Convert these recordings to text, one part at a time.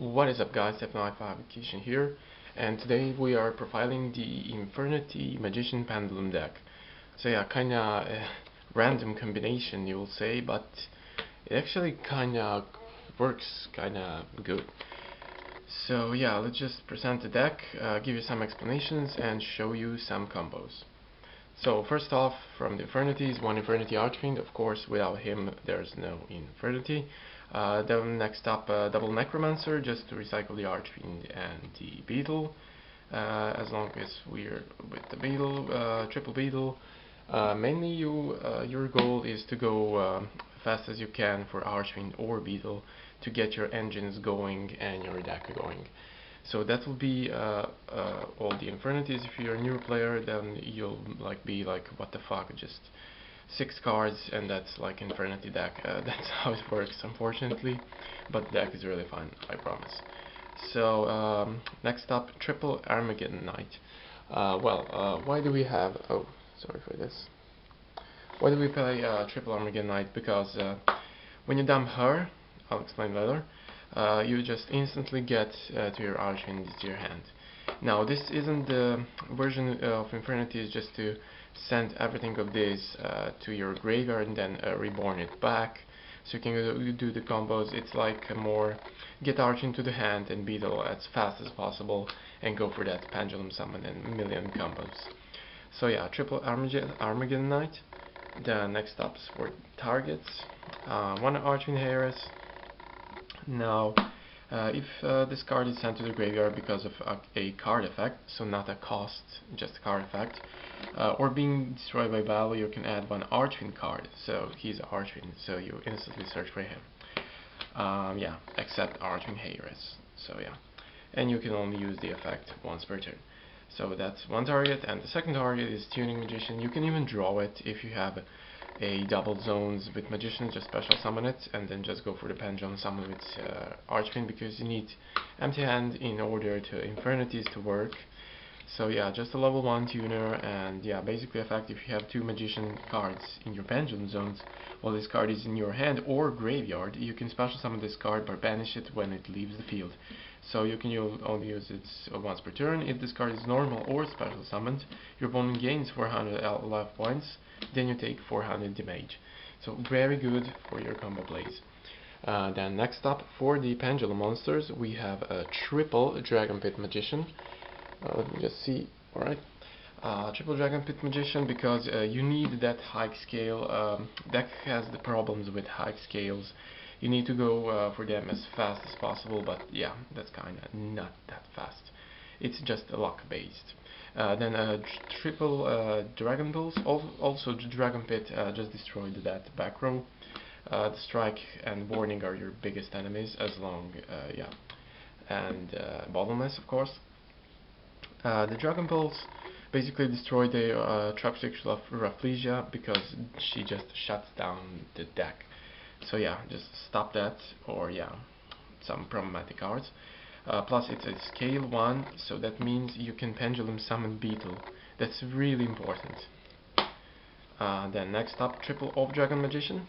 What is up, guys? Lavalval Chain here, and today we are profiling the Infernity Magician Pendulum deck. So yeah, kinda random combination you will say, but it actually kinda works kinda good. So yeah, let's just present the deck, give you some explanations, and show you some combos. So first off, from the Infernities, one Infernity Archfiend. Of course, without him, there's no Infernity. Then next up, double Necromancer, just to recycle the Archfiend and the Beetle. As long as we're with the Beetle, triple Beetle. Mainly, your goal is to go fast as you can for Archfiend or Beetle to get your engines going and your deck going. So that will be all the Infernities. If you're a newer player, then you'll be like, what the fuck, just 6 cards and that's like Infernity deck. That's how it works, unfortunately, but the deck is really fun, I promise. So next up, triple Armageddon Knight. Why do we have? Oh, sorry for this. Why do we play triple Armageddon Knight? Because when you dump her, I'll explain later, you just instantly get to your Archfiend to your hand. Now, this isn't the version of Infernities just to send everything of this to your graveyard and then reborn it back, so you can do the combos. It's like a more get Archfiend to the hand and Beetle as fast as possible and go for that pendulum summon and a million combos. So yeah, triple Armageddon Knight. The next steps for targets. One Archfiend Harris. Now, if this card is sent to the graveyard because of a card effect, so not a cost, just a card effect, or being destroyed by battle, you can add one Archfiend card. So he's Archfiend, so you instantly search for him. Yeah, except Archfiend Harris. So yeah, and you can only use the effect once per turn. So that's one target, and the second target is Tuning Magician. You can even draw it if you have a double zones with Magician, just special summon it, and then just go for the pendulum summon with Archfiend, because you need empty hand in order to Infernities to work. So yeah, just a level 1 tuner, and yeah, basically effect if you have 2 Magician cards in your pendulum zones, while this card is in your hand or graveyard, you can special summon this card but banish it when it leaves the field. So you can only use it once per turn. If this card is normal or special summoned, your opponent gains 400 life points, then you take 400 damage. So very good for your combo plays. Then next up, for the pendulum monsters, we have a triple Dragon Pit Magician. Let me just see. Alright. Triple Dragon Pit Magician, because you need that high scale. Deck has the problems with high scales. You need to go for them as fast as possible, but yeah, that's kinda not that fast. It's just luck based. Then triple Dragon Pulse. Also, the Dragon Pit just destroyed that back row. The Strike and Warning are your biggest enemies, as long, yeah, and Bottomless, of course. The Dragon Pulse basically destroyed the Trapsexual Rafflesia, because she just shuts down the deck. So yeah, just stop that, or yeah, some problematic cards. Plus it's a scale 1, so that means you can pendulum summon Beetle. That's really important. Then next up, triple Off Dragon Magician.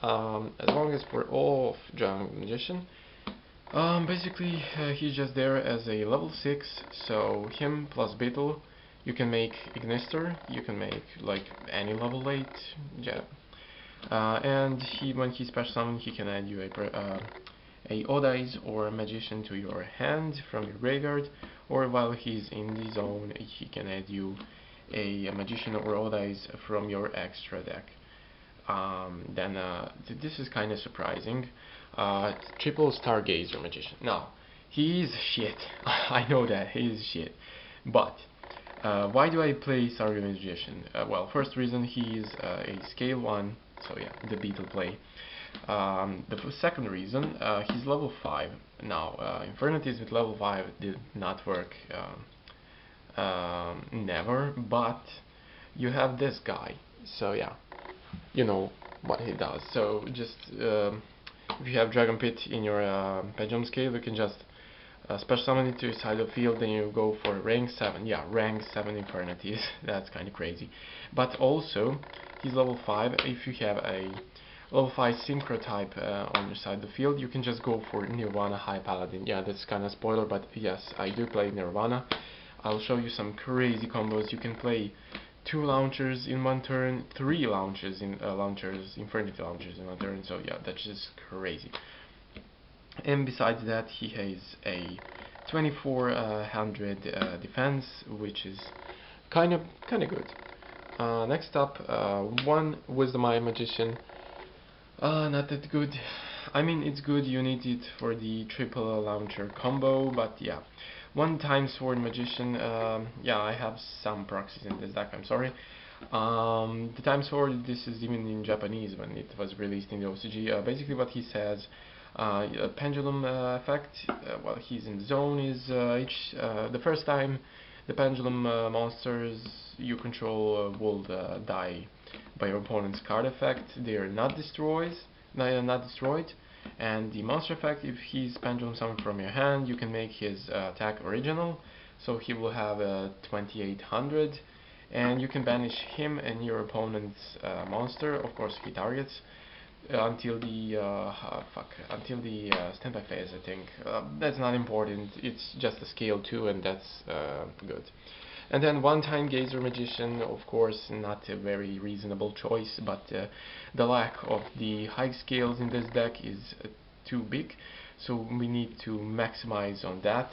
As long as for Off Dragon Magician, basically he's just there as a level 6, so him plus Beetle, you can make Ignister, you can make like any level 8, yeah. And when he special summon, he can add you a Odize or a Magician to your hand from your graveyard, or while he's in the zone, he can add you a Magician or Odize from your extra deck. Then this is kind of surprising. Triple Stargazer Magician. Now, he's shit. I know that he's shit, but why do I play Stargazer Magician? Well, first reason, he's a scale 1, so yeah, the Beetle play. The second reason, he's level 5. Now, Infernities with level 5 did not work, never, but you have this guy, so yeah, you know what he does. So just, if you have Dragon Pit in your pendulum scale, you can just special summon it to your side of the field, then you go for rank 7. Yeah, rank 7 Infernities. That's kind of crazy. But also, he's level 5. If you have a level 5 synchro type on your side of the field, you can just go for Nirvana High Paladin. Yeah, that's kind of spoiler, but yes, I do play Nirvana. I'll show you some crazy combos. You can play 2 launchers in one turn, 3 launchers, Infernity launchers in one turn. So yeah, that's just crazy. And besides that, he has a 2400 defense, which is kind of good. Next up, one Wisdom Eye Magician. Not that good. I mean, it's good, you need it for the triple launcher combo, but yeah. One Time Sword Magician, yeah, I have some proxies in this deck, I'm sorry. The Time Sword, this is even in Japanese when it was released in the OCG. Basically what he says, a pendulum effect, while he's in the zone, is the first time the pendulum monsters you control will die by your opponent's card effect. They are not destroyed, and the monster effect, if he's pendulum summoned from your hand, you can make his attack original, so he will have a 2800, and you can banish him and your opponent's monster. Of course, he targets until the standby phase, I think. That's not important, it's just a scale 2, and that's good. And then One Time Gazer Magician, of course, not a very reasonable choice, but the lack of the high scales in this deck is too big, so we need to maximize on that.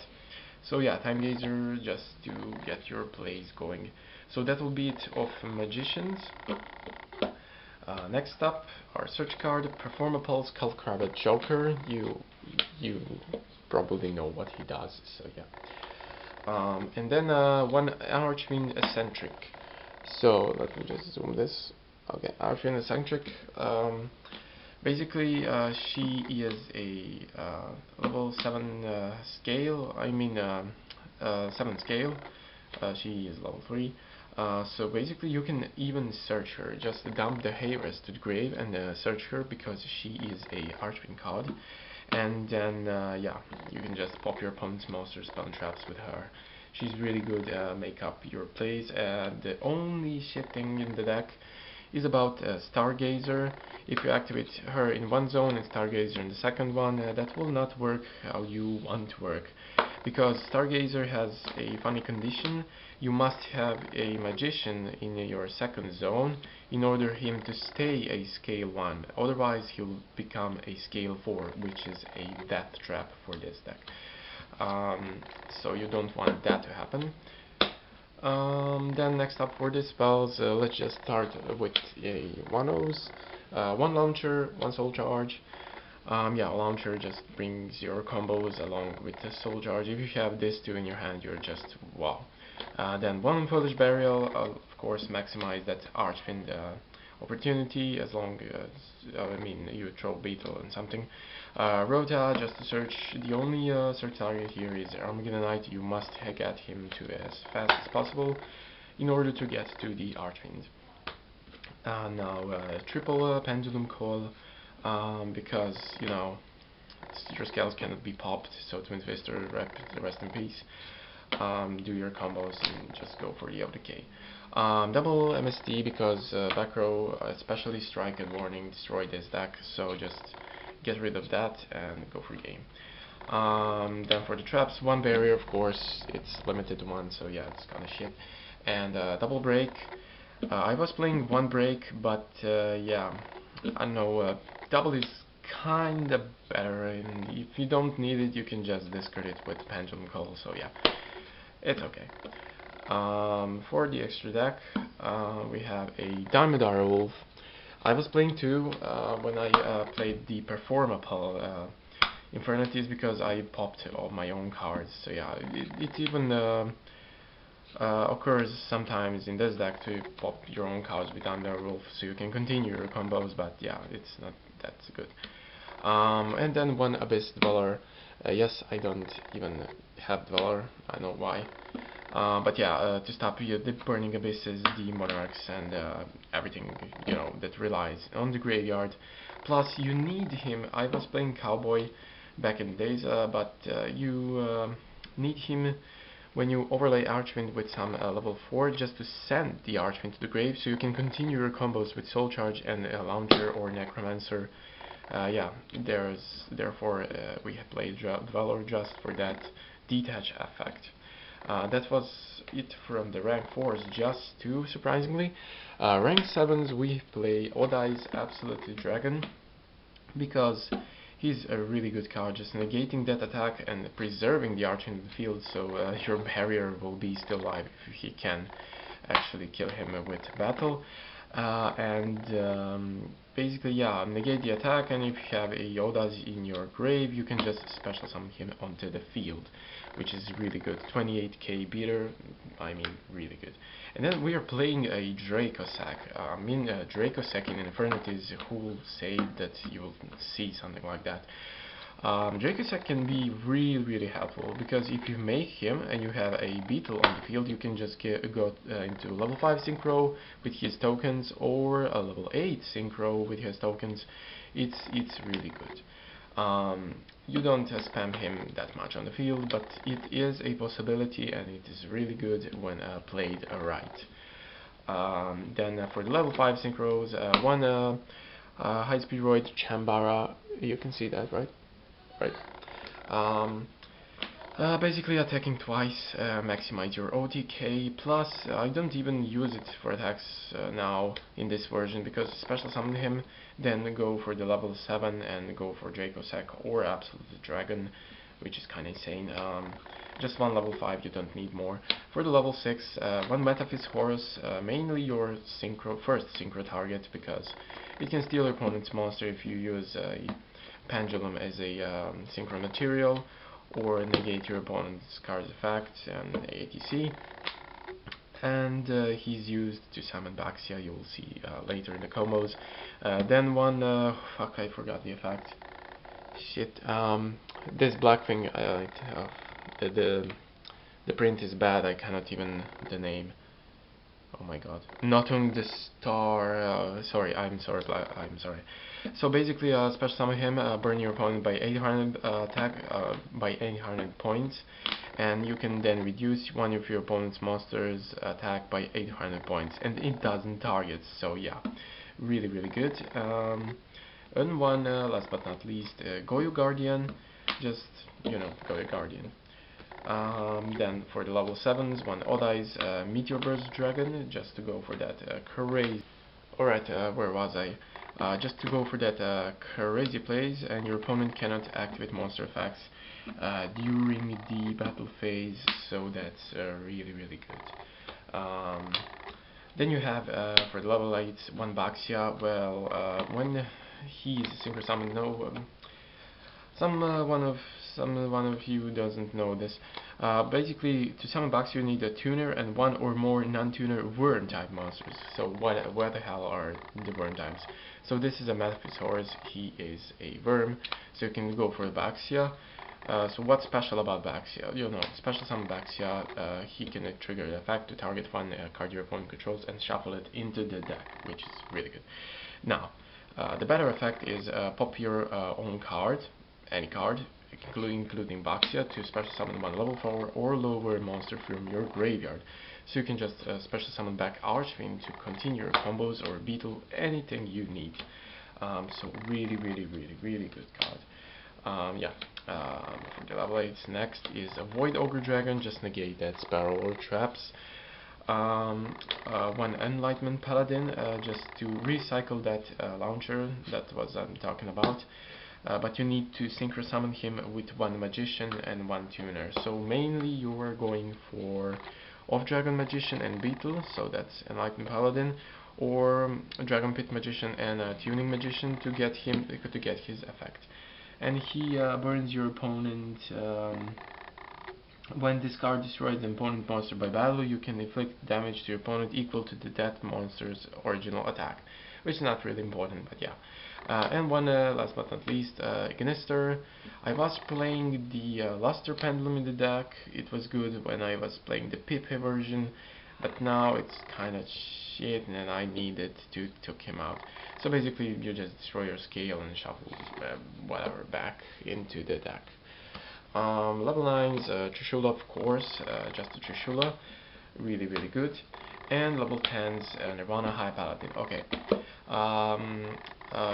So yeah, Time Gazer, just to get your plays going. So that will be it of Magicians. Next up, our search card, Perform a Pulse, Skullcrabber Joker. You probably know what he does, so yeah. And then one Archfiend Eccentric. So let me just zoom this. Okay, Archfiend Eccentric. Basically, she is a level 7 scale. 7 scale. She is level 3. So basically, you can even search her. Just dump the Heiress to the grave and search her because she is a Archfiend card. And then yeah, you can just pop your opponent's monster spell and traps with her. She's really good, make up your plays. The only shit thing in the deck is about Stargazer. If you activate her in one zone and Stargazer in the second one, that will not work how you want to work. Because Stargazer has a funny condition, you must have a Magician in your second zone in order him to stay a scale 1, otherwise he'll become a scale 4, which is a death trap for this deck. So you don't want that to happen. Then next up for the spells, let's just start with a 1-0s, 1 launcher, 1 soul charge. Yeah, launcher just brings your combos along with the soul charge. If you have this two in your hand, you're just wow. Then 1 Foolish Burial, of course maximize that Archfiend opportunity as long as, you throw Beetle and something. Rota, just to search, the only search target here is Armageddonite. You must get him to as fast as possible in order to get to the Archfiend. Now triple Pendulum Call, because, your scales cannot be popped, so Twin Twister, rest in peace. Do your combos and just go for the OTK. Double MSD because back row, especially Strike and Warning, destroy this deck, so just get rid of that and go for game. Then for the traps, 1 barrier, of course, it's limited to 1, so yeah, it's kinda shit. And double break. I was playing 1 break, but yeah, I don't know, double is kinda better, and if you don't need it, you can just discard it with Pendulum Call, so yeah, it's okay. For the extra deck, we have a Darmodar Wolf. I was playing 2 when I played the Performapal Infernities because I popped all my own cards, so yeah, it even occurs sometimes in this deck to pop your own cards with Darmodar Wolf so you can continue your combos, but yeah, it's not that good. And then 1 Abyss Dweller. Yes, I don't even have Dweller, I know why. But yeah, to stop the burning abysses, the monarchs, and everything that relies on the graveyard. Plus, you need him. I was playing Cowboy back in the days, but you need him when you overlay Archfiend with some level 4 just to send the Archfiend to the grave, so you can continue your combos with Soul Charge and Launcher or Necromancer. Yeah, therefore we have played Dweller just for that detach effect. That was it from the rank 4s, just 2 surprisingly. Rank 7s we play Odai's Absolutely Dragon, because he's a really good card, just negating that attack and preserving the archer in the field, so your barrier will be still alive if he can actually kill him with battle. Basically, yeah, negate the attack, and if you have a Yoda's in your grave, you can just special summon him onto the field, which is really good. 28k beater, I mean, really good. And then we are playing a Dracossack. Dracossack in Infernityes, who will say that you will see something like that. Dracossack can be really helpful, because if you make him and you have a beetle on the field, you can just go into level 5 synchro with his tokens, or a level 8 synchro with his tokens. It's really good. You don't spam him that much on the field, but it is a possibility, and it is really good when played right. Then for the level 5 synchros, one high speed roid Chambara, you can see that, right? Basically attacking twice, maximize your OTK, plus I don't even use it for attacks now in this version, because special summon him, then go for the level 7 and go for Dracossack or Absolute Dragon, which is kinda insane. Just one level 5, you don't need more. For the level 6, one Metaphys Horus, mainly your first synchro target, because it can steal your opponent's monster if you use pendulum as a synchro material, or negate your opponent's card's effect and ATC. And he's used to summon Baxia, you will see later in the combos. Then one, fuck, I forgot the effect. Shit, this black thing, the print is bad, I cannot even the name. Oh my god. Not on the star. Sorry, I'm sorry. So basically, special summon him, burn your opponent by 800 attack, by 800 points, and you can then reduce one of your opponent's monsters' attack by 800 points, and it doesn't target. So yeah, really good. And one, last but not least, Goyo Guardian. Just Goyo Guardian. Then for the level 7s, one Odai's Meteor Burst Dragon, just to go for that crazy. Alright, where was I? Just to go for that crazy plays, and your opponent cannot activate monster effects during the battle phase, so that's really good. Then you have for the level 8 one Baxia. Well, when he's synchro summoned, one of you doesn't know this. Basically, to summon Baxia, you need a tuner and one or more non-tuner worm type monsters. So what the hell are the worm types? So this is a Metaphys Horus. He is a worm, so you can go for the Baxia. So what's special about Baxia? Special summon Baxia, he can trigger the effect to target one card your opponent controls and shuffle it into the deck, which is really good. Now, the better effect is pop your own card, any card, including Baxia, to special summon one level 4 or lower monster from your graveyard. So you can just special summon back Archfiend to continue your combos, or Beetle, anything you need. So really good card. For the level 8, next is a Void Ogre Dragon, just negate that Sparrow or Traps. One Enlightenment Paladin, just to recycle that launcher that was I'm talking about. But you need to synchro summon him with one Magician and one Tuner. So mainly you are going for Off-Dragon Magician and Beetle, so that's Enlightened Paladin, or Dragon Pit Magician and Tuning Magician to get his effect. And he burns your opponent. When this card destroys an opponent monster by battle, you can inflict damage to your opponent equal to that monster's original attack, which is not really important, but yeah. And one, last but not least, Gnister. I was playing the Luster Pendulum in the deck. It was good when I was playing the Pipe version, but now it's kind of shit, and I needed to took him out. So basically, you just destroy your scale and shuffle whatever back into the deck. Level 9's Trishula, of course, just a Trishula, really good. And level 10's Nirvana High Paladin. Okay,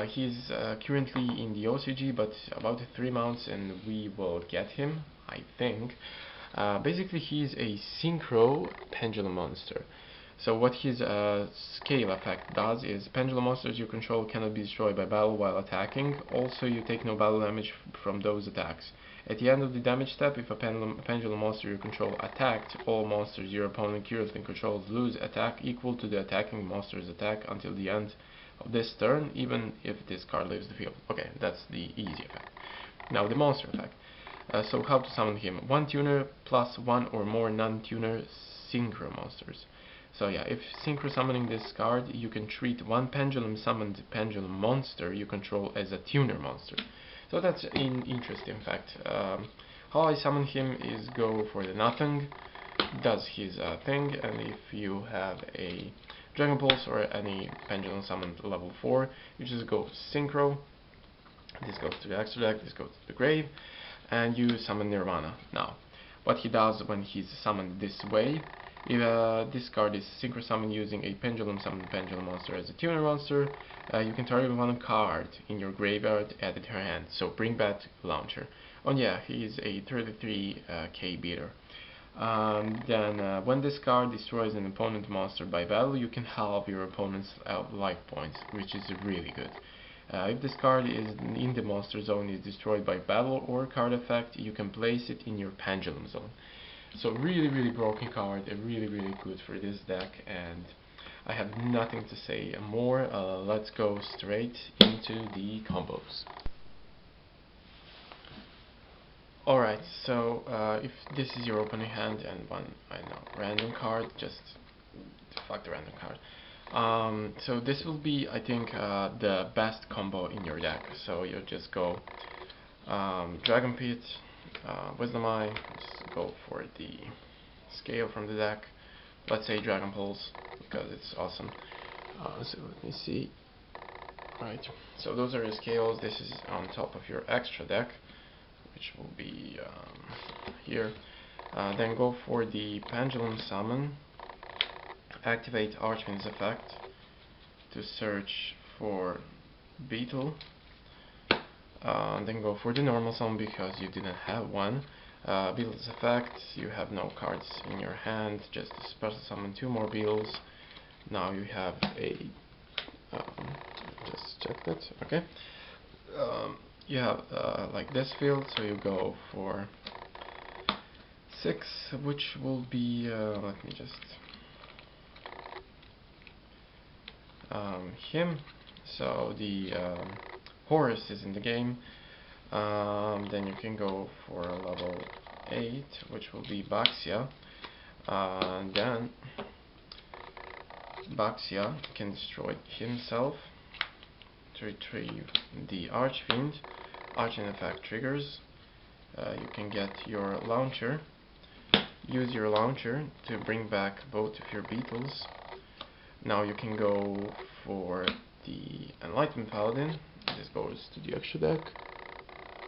he's currently in the OCG, but about 3 months and we will get him, I think. Basically, he's a synchro pendulum monster. So what his scale effect does is pendulum monsters you control cannot be destroyed by battle while attacking. Also, you take no battle damage from those attacks. At the end of the damage step, if a pendulum monster you control attacked, all monsters your opponent currently controls lose attack equal to the attacking monster's attack until the end of this turn, even if this card leaves the field. Okay, that's the easy effect. Now the monster effect. So how to summon him? 1 tuner plus 1 or more non-tuner synchro monsters. So yeah, if synchro summoning this card, you can treat one pendulum summoned pendulum monster you control as a tuner monster. So that's an interesting fact. How I summon him is go for the nothing, does his thing, and if you have a Dragon Pulse or any pendulum summoned level 4, you just go synchro. This goes to the extra deck, this goes to the grave, and you summon Nirvana. Now, what he does when he's summoned this way, if this card is synchro summoned using a pendulum summoned pendulum monster as a tuner monster, you can target one card in your graveyard added to her hand. So bring back Launcher. Oh yeah, he's a 33k beater. Then when this card destroys an opponent monster by battle, you can halve your opponent's life points, which is really good. If this card is in the monster zone is destroyed by battle or card effect, you can place it in your pendulum zone. So really broken card, really good for this deck, and I have nothing to say more. Let's go straight into the combos. Alright, so if this is your opening hand and one, I don't know, random card, just fuck the random card. So this will be, I think, the best combo in your deck. So you just go Dragon Pit, Wisdom Eye, just go for the scale from the deck. Let's say Dragon Pulse, because it's awesome. So let me see. Right, so those are your scales. This is on top of your extra deck, which will be here. Then go for the Pendulum Summon. Activate Archfind's effect to search for Beetle. Then go for the normal summon because you didn't have one. Beetle's effect, you have no cards in your hand, just special summon 2 more Beetles. Now you have a just check that, okay. You have like this field, so you go for 6, which will be let me just him. So the Horus is in the game. Then you can go for a level 8, which will be Baxia. Then Baxia can destroy himself to retrieve the Archfiend. Archfiend effect triggers. You can get your launcher. Use your launcher to bring back both of your Beetles. Now you can go for the Enlightened Paladin. This goes to the extra deck.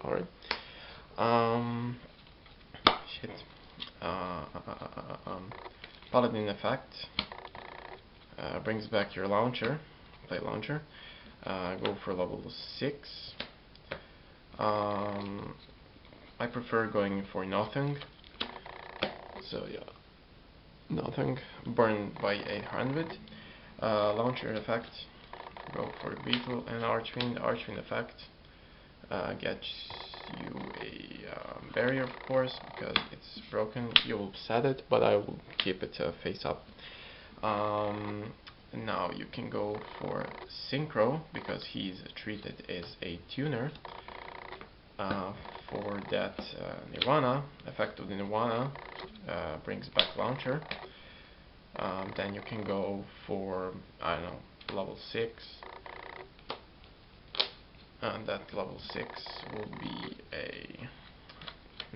Alright. Shit. Paladin effect. Brings back your launcher. Play launcher. Go for level 6. I prefer going for nothing. So yeah. Nothing. Burn by 800. Launcher effect. Go for Beetle and Archfiend. Archfiend effect gets you a barrier, of course, because it's broken. You will set it, but I will keep it face up. Now you can go for Synchro because he's treated as a tuner. For that Nirvana, effect of the Nirvana brings back Launcher. Then you can go for, I don't know, level 6. And that level 6 will be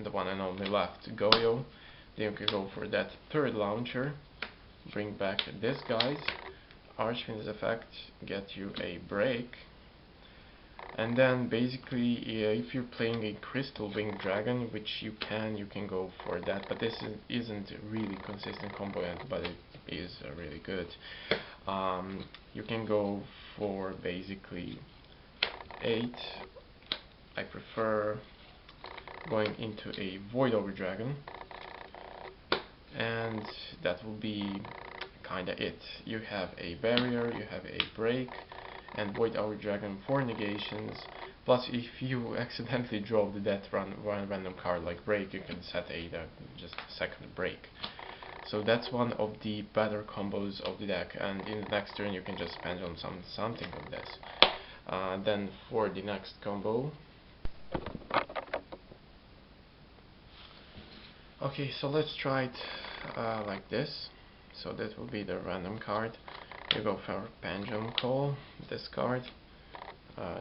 the one and only left, Goyo. Then you can go for that third launcher, bring back this guy's Archfind's effect, get you a break. And then basically, if you're playing a Crystal Winged Dragon, which you can go for that, but this isn't a really consistent combo yet, but it is really good. You can go for basically 8. I prefer going into a Void Over Dragon, and that will be kinda it. You have a barrier, you have a break, and Void Over Dragon for negations. Plus, if you accidentally draw the death random card like break, you can set a just a second break. So that's one of the better combos of the deck, and in the next turn you can just pendulum something like this. Then for the next combo. Okay, so let's try it like this. So that will be the random card. You go for Pendulum Call, discard,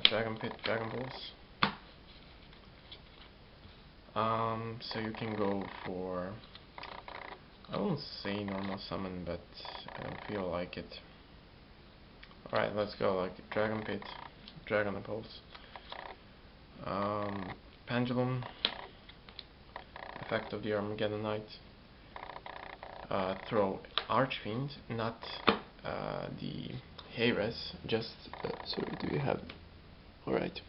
Dragon Pit, Dragon Balls. So you can go for, I won't say normal summon, but I don't feel like it. Alright, let's go like Dragon Pit, Dragon Pulse, Pendulum, effect of the Armageddon Knight, throw Archfiend, not the Heres, just, sorry, do you have, alright,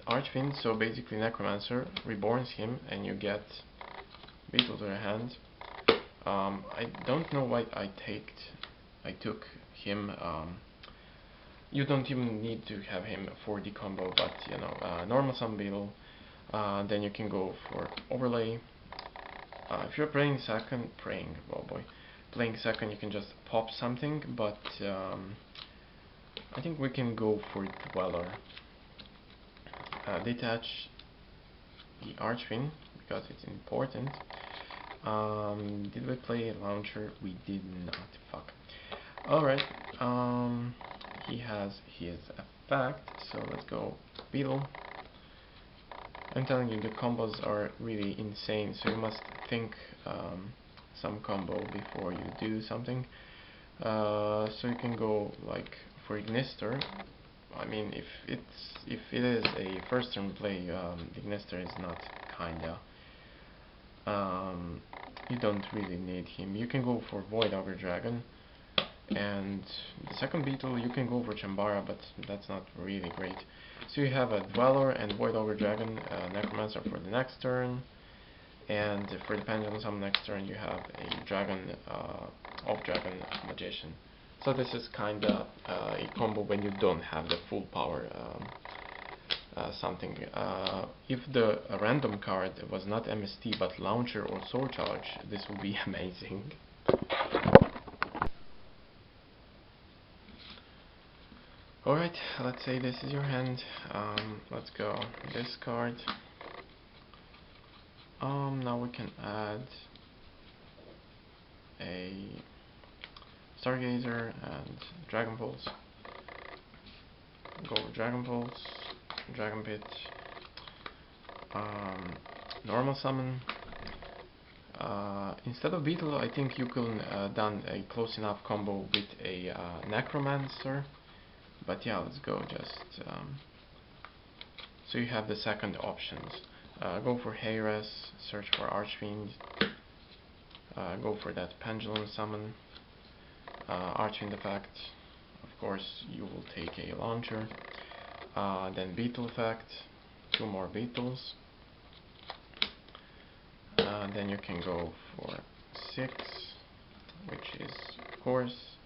Archfiend, so basically Necromancer, reborns him, and you get Beetle to your hand. I don't know why I took him. You don't even need to have him for the combo, but you know, normal summon Beetle. Then you can go for Overlay. If you're playing second, playing second, you can just pop something, but I think we can go for Dweller. Detach the Archfiend because it's important. Did we play Launcher? We did not. Fuck. Alright. He has his effect, so let's go Beetle. I'm telling you, the combos are really insane, so you must think some combo before you do something. So you can go like for Ignister. I mean, if it is a first turn play, Ignister is not kinda. You don't really need him. You can go for Void Over Dragon, and the second Beetle you can go for Chambara, but that's not really great. So you have a Dweller and Void Over Dragon, Necromancer for the next turn, and for the Pendulum Summon next turn you have a Dragon, Off-Dragon Magician. So this is kinda a combo when you don't have the full power something. If the random card was not MST but Launcher or Soul Charge, this would be amazing. Alright, let's say this is your hand. Let's go discard. Now we can add a Stargazer and Dragon Pulse. Go with Dragon Pulse, Dragon Pit, normal summon. Instead of Beetle, I think you could done a close enough combo with a Necromancer. But yeah, let's go just so you have the second options. Go for Heres, search for Archfiend, go for that Pendulum Summon, Archfiend effect, of course you will take a Launcher, then Beetle effect, 2 more Beetles, then you can go for 6, which is of course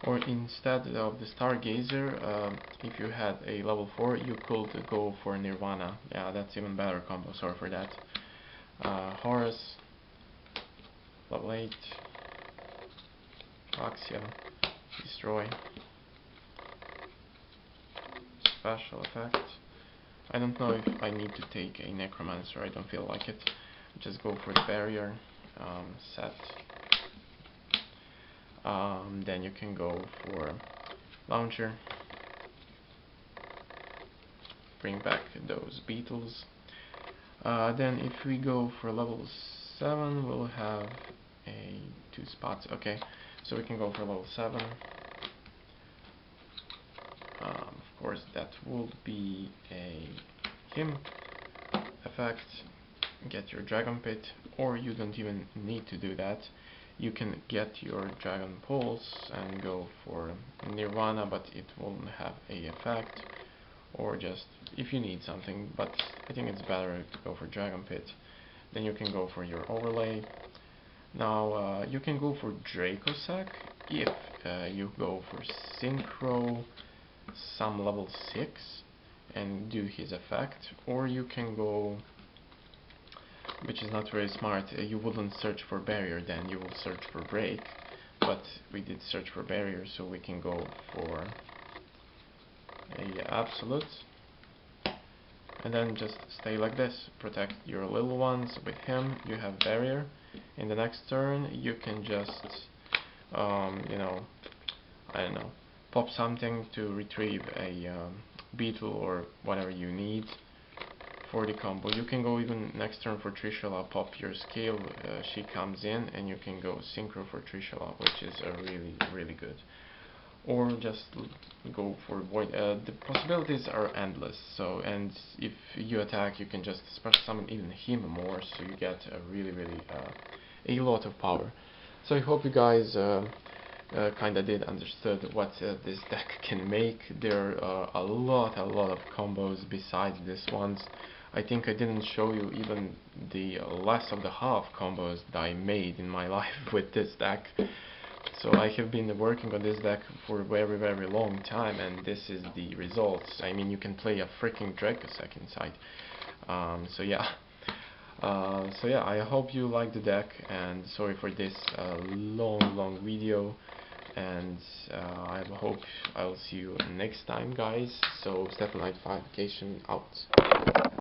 or instead of the Stargazer, if you had a level 4, you could go for Nirvana. Yeah, that's even better combo, sorry for that. Horus, level 8, Axia, Destroy, special effect. I don't know if I need to take a Necromancer, I don't feel like it. Just go for the barrier, set. Then you can go for Launcher, bring back those Beetles. Then if we go for level 7, we'll have 2 spots. Okay, so we can go for level 7. course that will be a him effect. Get your dragon pit, or you don't even need to do that. You can get your dragon pulse and go for nirvana, but it won't have a effect, or just if you need something, but I think it's better to go for dragon pit. Then you can go for your overlay. Now you can go for Dracossack if you go for synchro some level 6 and do his effect, or you can go, which is not very smart, you wouldn't search for barrier, then you will search for break, but we did search for barrier, so we can go for a absolute, and then just stay like this, protect your little ones. With him you have barrier. In the next turn you can just you know, I don't know, pop something to retrieve a beetle or whatever you need for the combo. You can go even next turn for Trishula, pop your scale, she comes in, and you can go synchro for Trishula, which is really good. Or just go for void. The possibilities are endless. So, and if you attack, you can just special summon even him more, so you get a really a lot of power. So I hope you guys kinda did understood what this deck can make. There are a lot of combos besides this ones. I think I didn't show you even the less of the half combos that I made in my life with this deck. So I have been working on this deck for a very long time, and this is the results. I mean, you can play a freaking Dracossack inside. So yeah. I hope you like the deck, and sorry for this long video, and I hope I'll see you next time, guys. So Stefan Light 5 Vacation out.